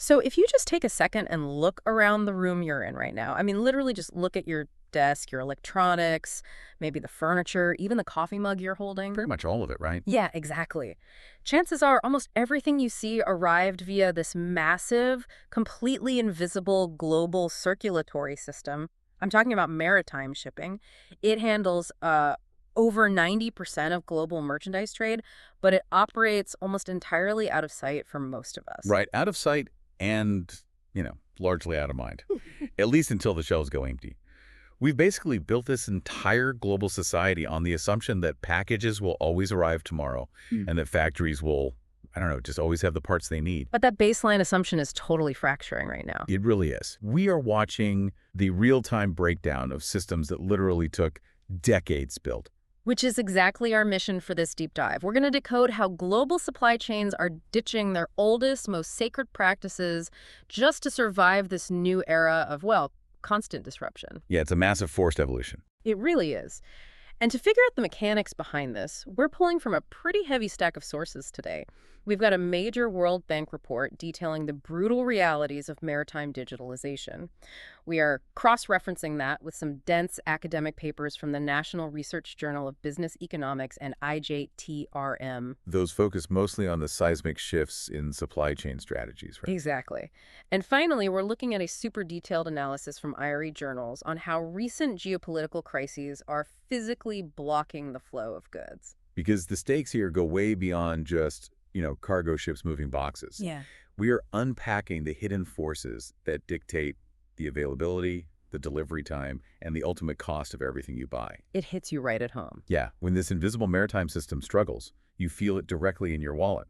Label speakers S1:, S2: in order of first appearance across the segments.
S1: So if you just take a second and look around the room you're in right now, I mean, literally just look at your desk, your electronics, maybe the furniture, even the coffee mug you're holding.
S2: Pretty much all of it, right?
S1: Yeah, exactly. Chances are almost everything you see arrived via this massive, completely invisible global circulatory system. I'm talking about maritime shipping. It handles over 90% of global merchandise trade, but it operates almost entirely out of sight for most of us.
S2: Right, out of sight and, largely out of mind, at least until the shelves go empty. We've basically built this entire global society on the assumption that packages will always arrive tomorrow and that factories will, I don't know, just always have the parts they need.
S1: But that baseline assumption is totally fracturing right now.
S2: It really is. We are watching the real-time breakdown of systems that literally took decades built.
S1: Which is exactly our mission for this deep dive. We're going to decode how global supply chains are ditching their oldest, most sacred practices just to survive this new era of, well, constant disruption.
S2: Yeah, it's a massive forced evolution.
S1: It really is. And to figure out the mechanics behind this, we're pulling from a pretty heavy stack of sources today. We've got a major World Bank report detailing the brutal realities of maritime digitalization. We are cross-referencing that with some dense academic papers from the National Research Journal of Business Economics and IJTRM.
S2: Those focus mostly on the seismic shifts in supply chain strategies, right?
S1: Exactly. And finally, we're looking at a super detailed analysis from IRE journals on how recent geopolitical crises are physically blocking the flow of goods.
S2: Because the stakes here go way beyond just, cargo ships moving boxes.
S1: Yeah.
S2: We are unpacking the hidden forces that dictate the availability, the delivery time, and the ultimate cost of everything you buy.
S1: It hits you right at home.
S2: Yeah, when this invisible maritime system struggles, you feel it directly in your wallet.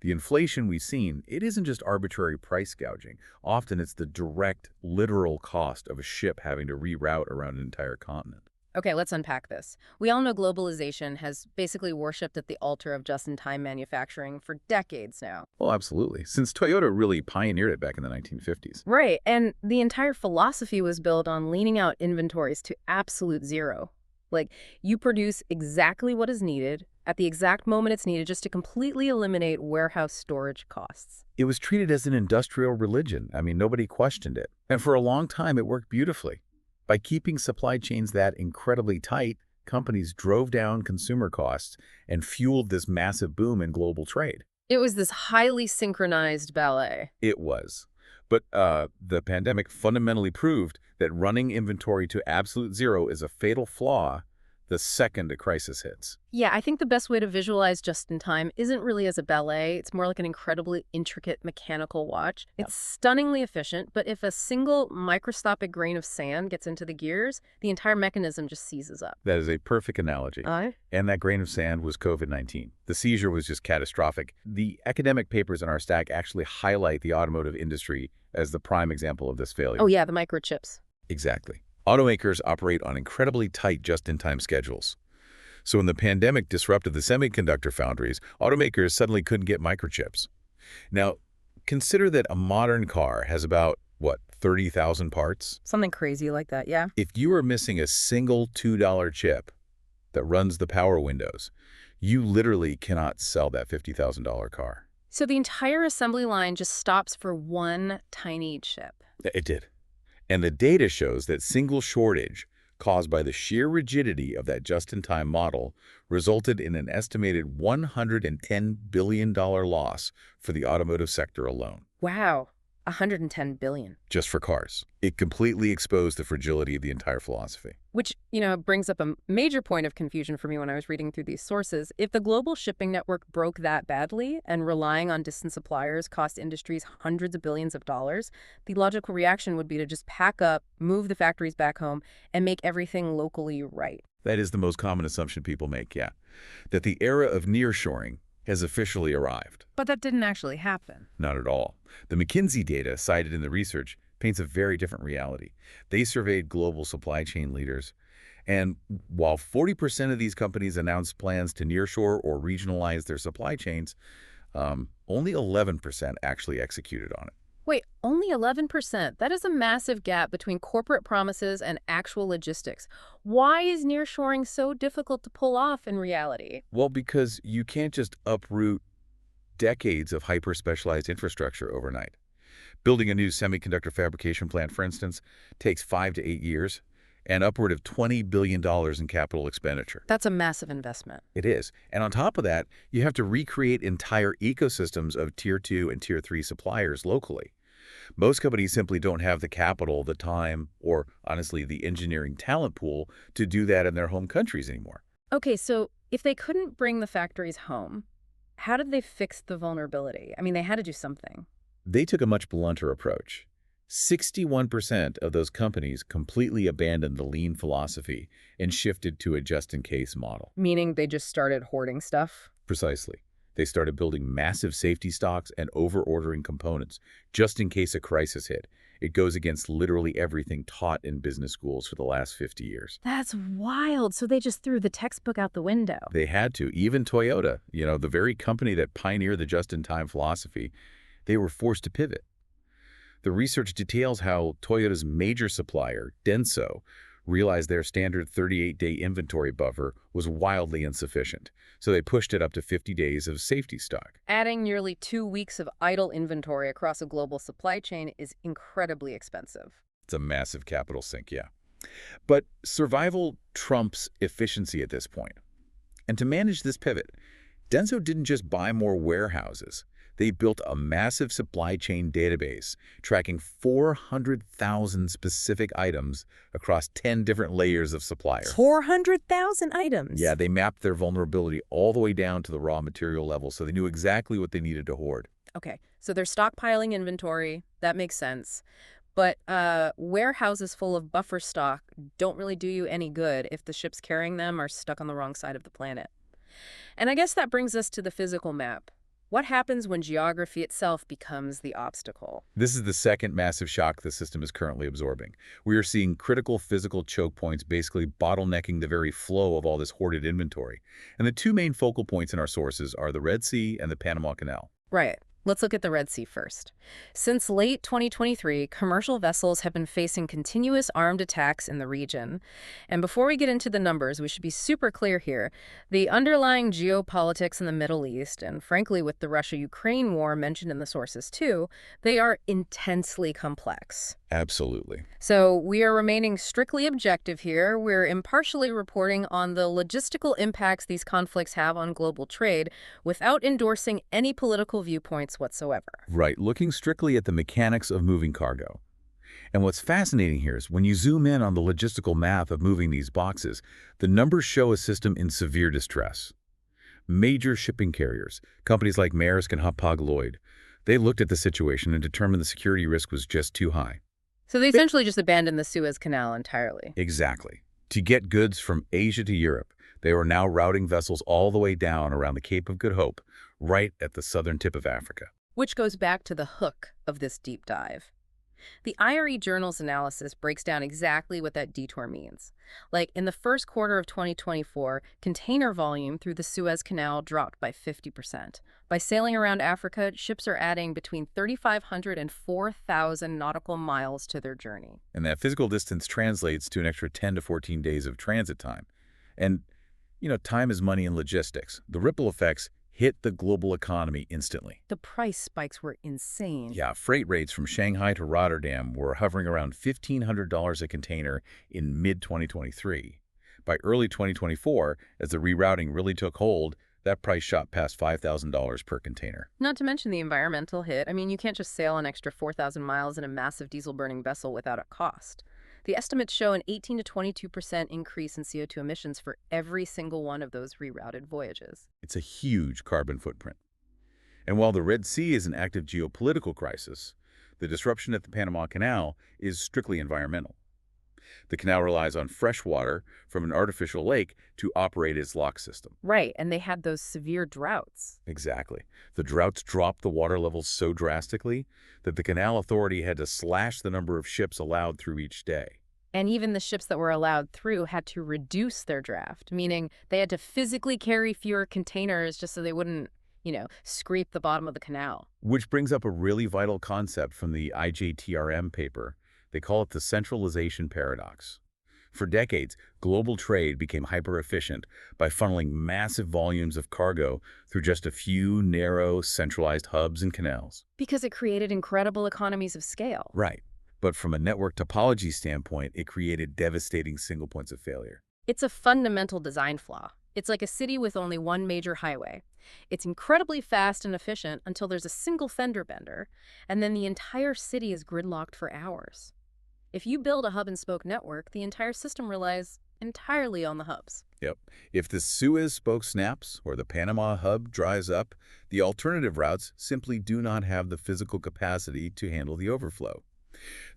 S2: The inflation we've seen, it isn't just arbitrary price gouging. Often it's the direct, literal cost of a ship having to reroute around an entire continent.
S1: Okay, let's unpack this. We all know globalization has basically worshipped at the altar of just-in-time manufacturing for decades now.
S2: Well, absolutely. Since Toyota really pioneered it back in the 1950s.
S1: Right, and the entire philosophy was built on leaning out inventories to absolute zero. Like, you produce exactly what is needed at the exact moment it's needed just to completely eliminate warehouse storage costs.
S2: It was treated as an industrial religion. I mean, nobody questioned it. And for a long time, it worked beautifully. By keeping supply chains that incredibly tight, companies drove down consumer costs and fueled this massive boom in global trade.
S1: It was this highly synchronized ballet.
S2: It was. But the pandemic fundamentally proved that running inventory to absolute zero is a fatal flaw the second a crisis hits.
S1: Yeah, I think the best way to visualize just-in-time isn't really as a ballet. It's more like an incredibly intricate mechanical watch. It's stunningly efficient, but if a single microscopic grain of sand gets into the gears, the entire mechanism just seizes up.
S2: That is a perfect analogy. And that grain of sand was COVID-19. The seizure was just catastrophic. The academic papers in our stack actually highlight the automotive industry as the prime example of this failure.
S1: Oh yeah, the microchips.
S2: Exactly. Automakers operate on incredibly tight just-in-time schedules. So when the pandemic disrupted the semiconductor foundries, automakers suddenly couldn't get microchips. Now, consider that a modern car has about, 30,000 parts?
S1: Something crazy like that, yeah.
S2: If you are missing a single $2 chip that runs the power windows, you literally cannot sell that $50,000 car.
S1: So the entire assembly line just stops for one tiny chip.
S2: It did. And the data shows that single shortage caused by the sheer rigidity of that just-in-time model resulted in an estimated $110 billion loss for the automotive sector alone.
S1: Wow, $110 billion.
S2: Just for cars. It completely exposed the fragility of the entire philosophy.
S1: Which, brings up a major point of confusion for me when I was reading through these sources. If the global shipping network broke that badly and relying on distant suppliers cost industries hundreds of billions of dollars, the logical reaction would be to just pack up, move the factories back home, and make everything locally right.
S2: That is the most common assumption people make, yeah. That the era of nearshoring has officially arrived.
S1: But that didn't actually happen.
S2: Not at all. The McKinsey data cited in the research paints a very different reality. They surveyed global supply chain leaders, and while 40% of these companies announced plans to nearshore or regionalize their supply chains, only 11% actually executed on it.
S1: Wait, only 11%? That is a massive gap between corporate promises and actual logistics. Why is nearshoring so difficult to pull off in reality?
S2: Well, because you can't just uproot decades of hyper-specialized infrastructure overnight. Building a new semiconductor fabrication plant, for instance, takes 5 to 8 years and upward of $20 billion in capital expenditure.
S1: That's a massive investment.
S2: It is. And on top of that, you have to recreate entire ecosystems of Tier 2 and Tier 3 suppliers locally. Most companies simply don't have the capital, the time, or honestly, the engineering talent pool to do that in their home countries anymore.
S1: Okay, so if they couldn't bring the factories home, how did they fix the vulnerability? I mean, they had to do something.
S2: They took a much blunter approach. 61% of those companies completely abandoned the lean philosophy and shifted to a just-in-case model.
S1: Meaning they just started hoarding stuff?
S2: Precisely. They started building massive safety stocks and over-ordering components just in case a crisis hit. It goes against literally everything taught in business schools for the last 50 years.
S1: That's wild. So they just threw the textbook out the window.
S2: They had to. Even Toyota, the very company that pioneered the just-in-time philosophy, they were forced to pivot. The research details how Toyota's major supplier, Denso, realized their standard 38-day inventory buffer was wildly insufficient, so they pushed it up to 50 days of safety stock.
S1: Adding nearly 2 weeks of idle inventory across a global supply chain is incredibly expensive.
S2: It's a massive capital sink, yeah. But survival trumps efficiency at this point. And to manage this pivot, Denso didn't just buy more warehouses. They built a massive supply chain database tracking 400,000 specific items across 10 different layers of suppliers.
S1: 400,000 items?
S2: Yeah, they mapped their vulnerability all the way down to the raw material level, so they knew exactly what they needed to hoard.
S1: Okay, so they're stockpiling inventory. That makes sense. But warehouses full of buffer stock don't really do you any good if the ships carrying them are stuck on the wrong side of the planet. And I guess that brings us to the physical map. What happens when geography itself becomes the obstacle?
S2: This is the second massive shock the system is currently absorbing. We are seeing critical physical choke points basically bottlenecking the very flow of all this hoarded inventory. And the two main focal points in our sources are the Red Sea and the Panama Canal.
S1: Right. Let's look at the Red Sea first. Since late 2023, commercial vessels have been facing continuous armed attacks in the region. And before we get into the numbers, we should be super clear here. The underlying geopolitics in the Middle East, and frankly with the Russia-Ukraine war mentioned in the sources too, they are intensely complex.
S2: Absolutely.
S1: So we are remaining strictly objective here. We're impartially reporting on the logistical impacts these conflicts have on global trade without endorsing any political viewpoints whatsoever.
S2: Right, looking strictly at the mechanics of moving cargo. And what's fascinating here is when you zoom in on the logistical math of moving these boxes, the numbers show a system in severe distress. Major shipping carriers, companies like Maersk and Hapag-Lloyd, they looked at the situation and determined the security risk was just too high.
S1: So they essentially just abandoned the Suez Canal entirely.
S2: Exactly. To get goods from Asia to Europe, they are now routing vessels all the way down around the Cape of Good Hope, right at the southern tip of Africa.
S1: Which goes back to the hook of this deep dive. The IRE Journal's analysis breaks down exactly what that detour means. Like, in the first quarter of 2024, container volume through the Suez Canal dropped by 50%. By sailing around Africa, ships are adding between 3,500 and 4,000 nautical miles to their journey.
S2: And that physical distance translates to an extra 10 to 14 days of transit time. And, time is money in logistics. The ripple effects hit the global economy instantly.
S1: The price spikes were insane.
S2: Yeah, freight rates from Shanghai to Rotterdam were hovering around $1,500 a container in mid-2023. By early 2024, as the rerouting really took hold, that price shot past $5,000 per container.
S1: Not to mention the environmental hit. I mean, you can't just sail an extra 4,000 miles in a massive diesel-burning vessel without a cost. The estimates show an 18 to 22% increase in CO2 emissions for every single one of those rerouted voyages.
S2: It's a huge carbon footprint. And while the Red Sea is an active geopolitical crisis, the disruption at the Panama Canal is strictly environmental. The canal relies on fresh water from an artificial lake to operate its lock system.
S1: Right, and they had those severe droughts.
S2: Exactly. The droughts dropped the water levels so drastically that the Canal Authority had to slash the number of ships allowed through each day.
S1: And even the ships that were allowed through had to reduce their draft, meaning they had to physically carry fewer containers just so they wouldn't, scrape the bottom of the canal.
S2: Which brings up a really vital concept from the IJTRM paper. They call it the centralization paradox. For decades, global trade became hyper-efficient by funneling massive volumes of cargo through just a few narrow, centralized hubs and canals.
S1: Because it created incredible economies of scale.
S2: Right. But from a network topology standpoint, it created devastating single points of failure.
S1: It's a fundamental design flaw. It's like a city with only one major highway. It's incredibly fast and efficient until there's a single fender bender, and then the entire city is gridlocked for hours. If you build a hub-and-spoke network, the entire system relies entirely on the hubs.
S2: Yep. If the Suez spoke snaps or the Panama hub dries up, the alternative routes simply do not have the physical capacity to handle the overflow.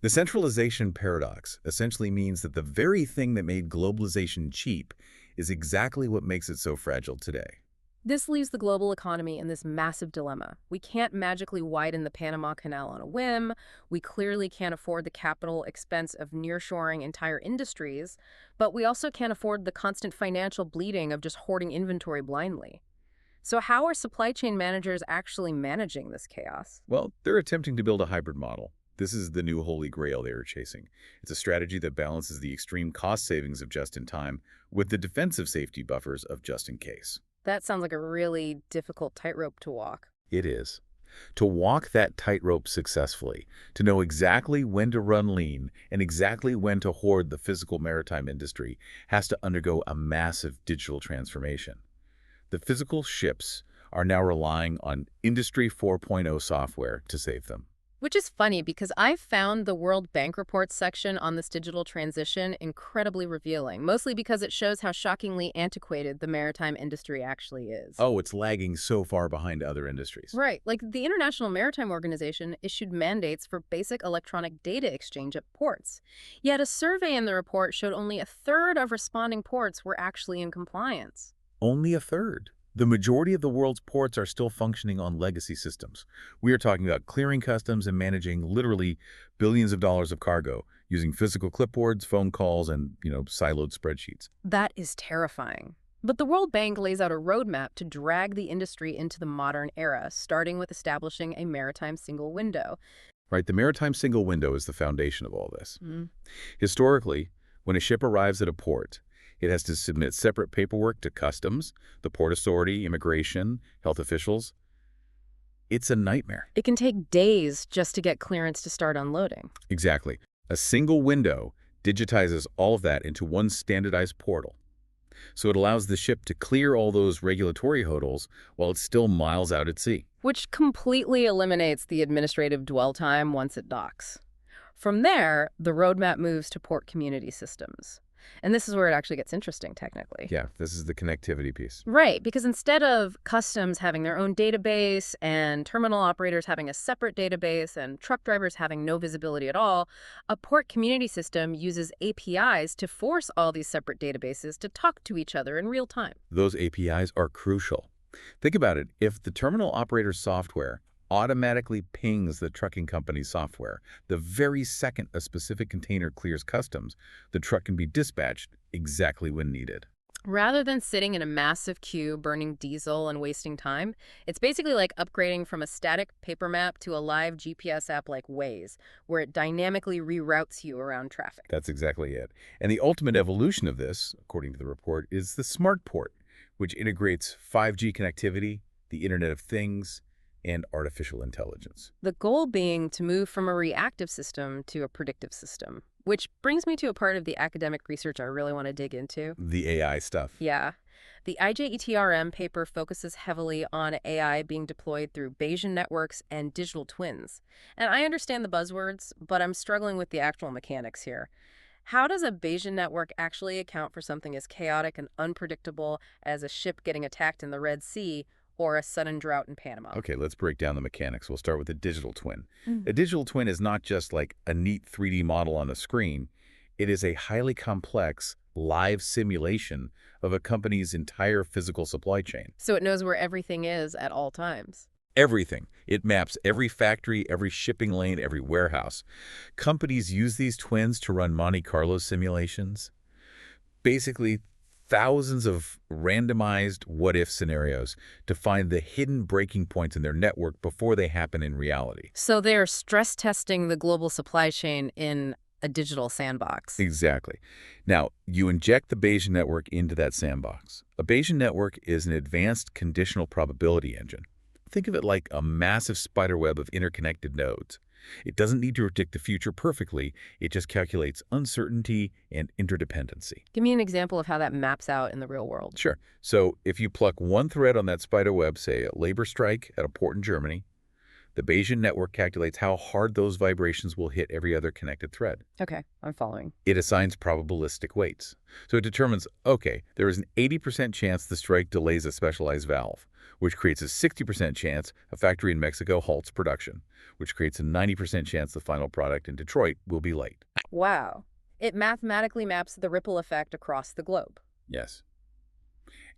S2: The centralization paradox essentially means that the very thing that made globalization cheap is exactly what makes it so fragile today.
S1: This leaves the global economy in this massive dilemma. We can't magically widen the Panama Canal on a whim. We clearly can't afford the capital expense of nearshoring entire industries, but we also can't afford the constant financial bleeding of just hoarding inventory blindly. So how are supply chain managers actually managing this chaos?
S2: Well, they're attempting to build a hybrid model. This is the new holy grail they are chasing. It's a strategy that balances the extreme cost savings of just-in-time with the defensive safety buffers of just-in-case.
S1: That sounds like a really difficult tightrope to walk.
S2: It is. To walk that tightrope successfully, to know exactly when to run lean and exactly when to hoard the physical maritime industry, has to undergo a massive digital transformation. The physical ships are now relying on Industry 4.0 software to save them.
S1: Which is funny because I've found the World Bank Report section on this digital transition incredibly revealing, mostly because it shows how shockingly antiquated the maritime industry actually is.
S2: Oh, it's lagging so far behind other industries.
S1: Right, like the International Maritime Organization issued mandates for basic electronic data exchange at ports. Yet a survey in the report showed only a third of responding ports were actually in compliance.
S2: Only a third. The majority of the world's ports are still functioning on legacy systems. We are talking about clearing customs and managing literally billions of dollars of cargo using physical clipboards, phone calls, and, siloed spreadsheets.
S1: That is terrifying. But the World Bank lays out a roadmap to drag the industry into the modern era, starting with establishing a maritime single window.
S2: Right, the maritime single window is the foundation of all this. Historically, when a ship arrives at a port, it has to submit separate paperwork to customs, the port authority, immigration, health officials. It's a nightmare.
S1: It can take days just to get clearance to start unloading.
S2: Exactly. A single window digitizes all of that into one standardized portal. So it allows the ship to clear all those regulatory hurdles while it's still miles out at sea.
S1: Which completely eliminates the administrative dwell time once it docks. From there, the roadmap moves to port community systems. And this is where it actually gets interesting, technically.
S2: Yeah, this is the connectivity piece.
S1: Right, because instead of customs having their own database and terminal operators having a separate database and truck drivers having no visibility at all, a port community system uses APIs to force all these separate databases to talk to each other in real time.
S2: Those APIs are crucial. Think about it. If the terminal operator's software automatically pings the trucking company's software, the very second a specific container clears customs, the truck can be dispatched exactly when needed.
S1: Rather than sitting in a massive queue, burning diesel and wasting time, it's basically like upgrading from a static paper map to a live GPS app like Waze, where it dynamically reroutes you around traffic.
S2: That's exactly it. And the ultimate evolution of this, according to the report, is the smart port, which integrates 5G connectivity, the Internet of Things, and artificial intelligence.
S1: The goal being to move from a reactive system to a predictive system, which brings me to a part of the academic research I really want to dig into.
S2: The AI stuff.
S1: Yeah. The IJETRM paper focuses heavily on AI being deployed through Bayesian networks and digital twins. And I understand the buzzwords, but I'm struggling with the actual mechanics here. How does a Bayesian network actually account for something as chaotic and unpredictable as a ship getting attacked in the Red Sea or a sudden drought in Panama?
S2: Okay, let's break down the mechanics. We'll start with the digital twin.
S1: Mm.
S2: A digital twin is not just like a neat 3D model on a screen. It is a highly complex, live simulation of a company's entire physical supply chain.
S1: So it knows where everything is at all times.
S2: Everything. It maps every factory, every shipping lane, every warehouse. Companies use these twins to run Monte Carlo simulations. Basically, thousands of randomized what-if scenarios to find the hidden breaking points in their network before they happen in reality.
S1: So they're stress testing the global supply chain in a digital sandbox.
S2: Exactly. Now, you inject the Bayesian network into that sandbox. A Bayesian network is an advanced conditional probability engine. Think of it like a massive spiderweb of interconnected nodes. It doesn't need to predict the future perfectly, it just calculates uncertainty and interdependency.
S1: Give me an example of how that maps out in the real world.
S2: Sure. So if you pluck one thread on that spider web, say a labor strike at a port in Germany, the Bayesian network calculates how hard those vibrations will hit every other connected thread.
S1: Okay, I'm following.
S2: It assigns probabilistic weights. So it determines, okay, there is an 80% chance the strike delays a specialized valve, which creates a 60% chance a factory in Mexico halts production, which creates a 90% chance the final product in Detroit will be late.
S1: Wow. It mathematically maps the ripple effect across the globe.
S2: Yes.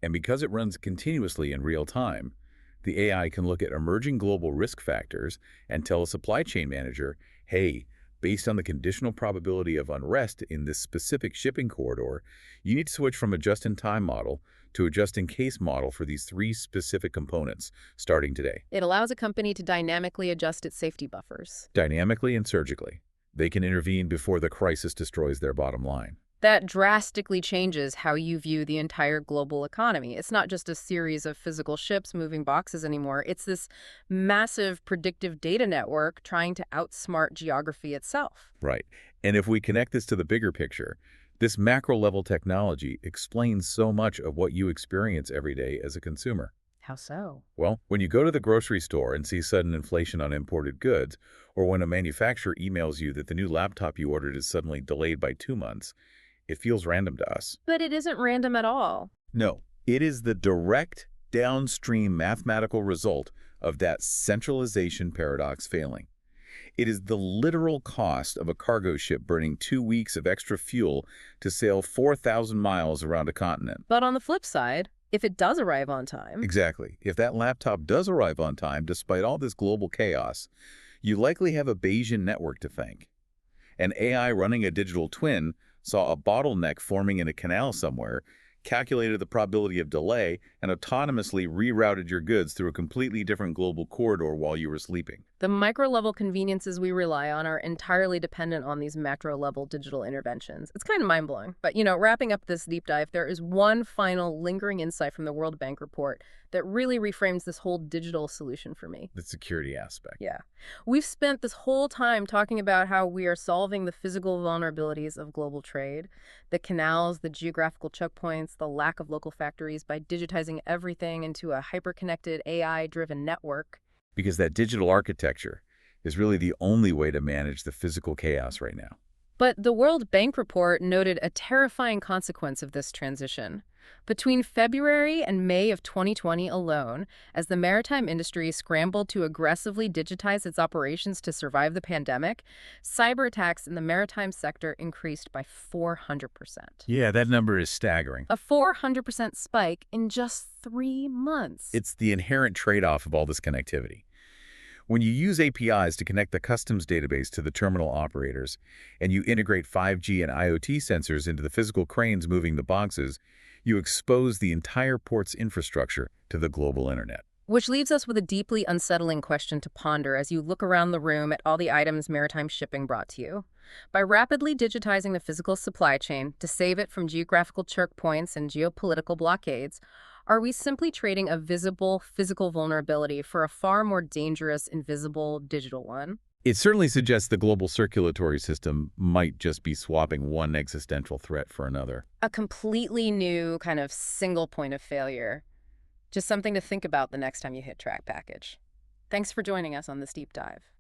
S2: And because it runs continuously in real time, the AI can look at emerging global risk factors and tell a supply chain manager, hey, based on the conditional probability of unrest in this specific shipping corridor, you need to switch from a just-in-time model to a just-in-case model for these three specific components starting today.
S1: It allows a company to dynamically adjust its safety buffers.
S2: Dynamically and surgically, they can intervene before the crisis destroys their bottom line.
S1: That drastically changes how you view the entire global economy. It's not just a series of physical ships moving boxes anymore. It's this massive predictive data network trying to outsmart geography itself.
S2: Right. And if we connect this to the bigger picture, this macro-level technology explains so much of what you experience every day as a consumer.
S1: How so?
S2: Well, when you go to the grocery store and see sudden inflation on imported goods, or when a manufacturer emails you that the new laptop you ordered is suddenly delayed by 2 months, it feels random to us.
S1: But it isn't random at all.
S2: No, it is the direct downstream mathematical result of that centralization paradox failing. It is the literal cost of a cargo ship burning 2 weeks of extra fuel to sail 4,000 miles around a continent.
S1: But on the flip side, if it does arrive on time,
S2: Exactly. If that laptop does arrive on time, despite all this global chaos, you likely have a Bayesian network to thank. An AI running a digital twin saw a bottleneck forming in a canal somewhere, calculated the probability of delay, and autonomously rerouted your goods through a completely different global corridor while you were sleeping.
S1: the micro-level conveniences we rely on are entirely dependent on these macro-level digital interventions. It's kind of mind-blowing. But, wrapping up this deep dive, there is one final lingering insight from the World Bank report that really reframes this whole digital solution for me.
S2: The security aspect.
S1: Yeah. We've spent this whole time talking about how we are solving the physical vulnerabilities of global trade, the canals, the geographical choke points, the lack of local factories by digitizing everything into a hyper-connected AI-driven network.
S2: Because that digital architecture is really the only way to manage the physical chaos right now.
S1: But the World Bank report noted a terrifying consequence of this transition. Between February and May of 2020 alone, as the maritime industry scrambled to aggressively digitize its operations to survive the pandemic, cyber attacks in the maritime sector increased by 400%.
S2: Yeah, that number is staggering.
S1: A 400% spike in just 3 months.
S2: It's the inherent trade-off of all this connectivity. When you use APIs to connect the customs database to the terminal operators, and you integrate 5G and IoT sensors into the physical cranes moving the boxes, you expose the entire port's infrastructure to the global internet.
S1: Which leaves us with a deeply unsettling question to ponder as you look around the room at all the items maritime shipping brought to you. By rapidly digitizing the physical supply chain to save it from geographical choke points and geopolitical blockades, are we simply trading a visible physical vulnerability for a far more dangerous, invisible digital one?
S2: It certainly suggests the global circulatory system might just be swapping one existential threat for another.
S1: A completely new kind of single point of failure. Just something to think about the next time you hit track package. Thanks for joining us on this deep dive.